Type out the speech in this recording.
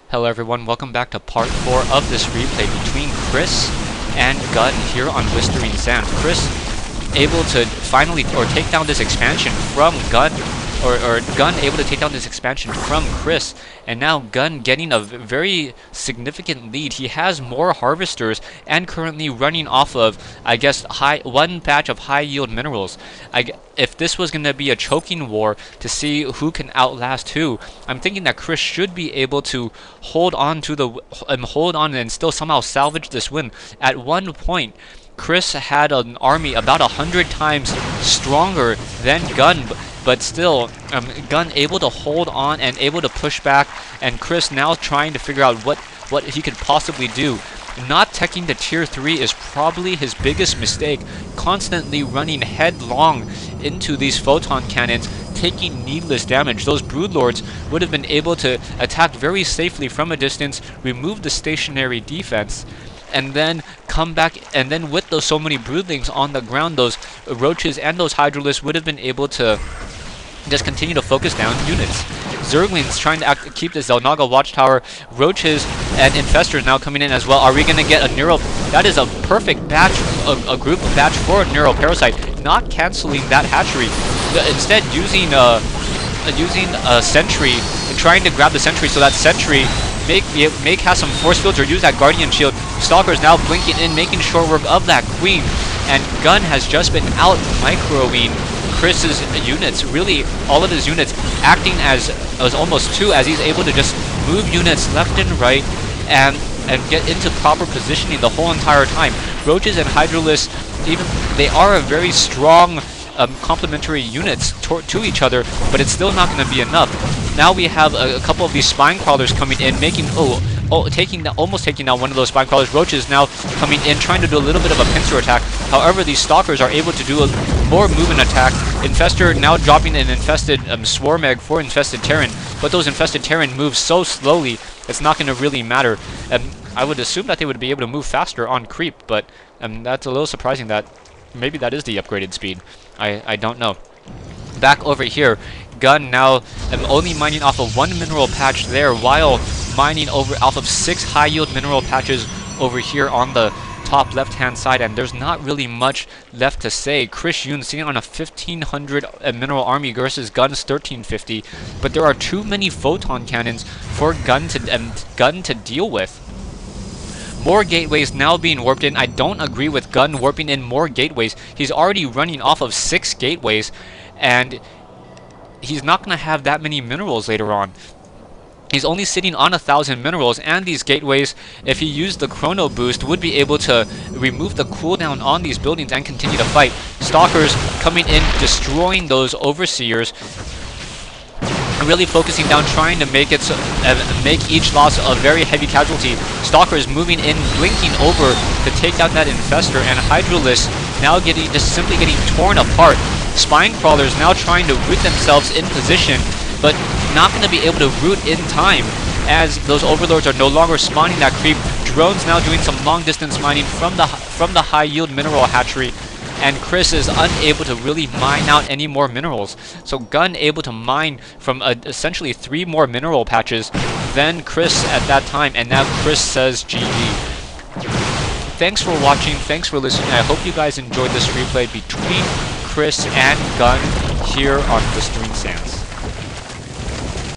Hello everyone, welcome back to part 4 of this replay between Chris and Gun here on Blistering Sands. Chris able to finally take down this expansion from Gun, or Gun able to take down this expansion from Chris, and now Gun getting a very significant lead. He has more harvesters and currently running off of, I guess, one batch of high yield minerals. If this was going to be a choking war to see who can outlast who, I'm thinking that Chris should be able to hold on and still somehow salvage this win. At one point, Chris had an army about 100 times stronger than Gun, but still, Gun able to hold on and able to push back, and Chris now trying to figure out what he could possibly do. Not teching the tier 3 is probably his biggest mistake, constantly running headlong into these photon cannons, taking needless damage. Those broodlords would have been able to attack very safely from a distance, remove the stationary defense, and then come back, and then with those so many broodlings on the ground, those roaches and those hydralisks would have been able to just continue to focus down units. Zerglings trying to keep the Zelnaga watchtower. Roaches and infestors now coming in as well. Are we going to get a neuro? That is a perfect batch, a group of batch for a neuro parasite. Not canceling that hatchery, instead using a sentry and trying to grab the sentry, so that sentry may cast some force fields or use that guardian shield. Stalkers now blinking in, making short work of that queen, and Gun has just been out microing Chris's units, really all of his units, acting as almost two, as he's able to just move units left and right and get into proper positioning the whole entire time. Roaches and hydralisks, they are a very strong complementary units to each other, but it's still not going to be enough. Now we have a couple of these spine crawlers coming in, making almost taking down one of those spine crawlers. Roaches now coming in, trying to do a little bit of a pincer attack. However, these stalkers are able to do a more movement attack. Infestor now dropping an infested swarm egg for infested Terran, but those infested Terran move so slowly, it's not going to really matter. I would assume that they would be able to move faster on creep, but that's a little surprising that maybe that is the upgraded speed. I don't know. Back over here, Gun now only mining off of one mineral patch there, while mining off of 6 high yield mineral patches over here on the top left hand side, and there's not really much left to say. CHRiSYOON sitting on a 1500 mineral army versus Gun's 1350, but there are too many photon cannons for Gun to deal with. More gateways now being warped in. I don't agree with Gun warping in more gateways. He's already running off of 6 gateways, and he's not going to have that many minerals later on. He's only sitting on 1,000 minerals, and these gateways, if he used the chrono boost, would be able to remove the cooldown on these buildings and continue to fight. Stalkers coming in, destroying those overseers, really focusing down, trying to make each loss a very heavy casualty. Stalkers moving in, blinking over to take out that infestor, and hydralisks now simply getting torn apart. Spine crawlers now trying to root themselves in position, but not going to be able to root in time, as those overlords are no longer spawning that creep. Drones now doing some long distance mining from the high yield mineral hatchery, and Chris is unable to really mine out any more minerals. So Gun able to mine from essentially 3 more mineral patches than Chris at that time, and now Chris says GG. Thanks for watching, thanks for listening. I hope you guys enjoyed this replay between Chris and Gun here on Blistering Sands.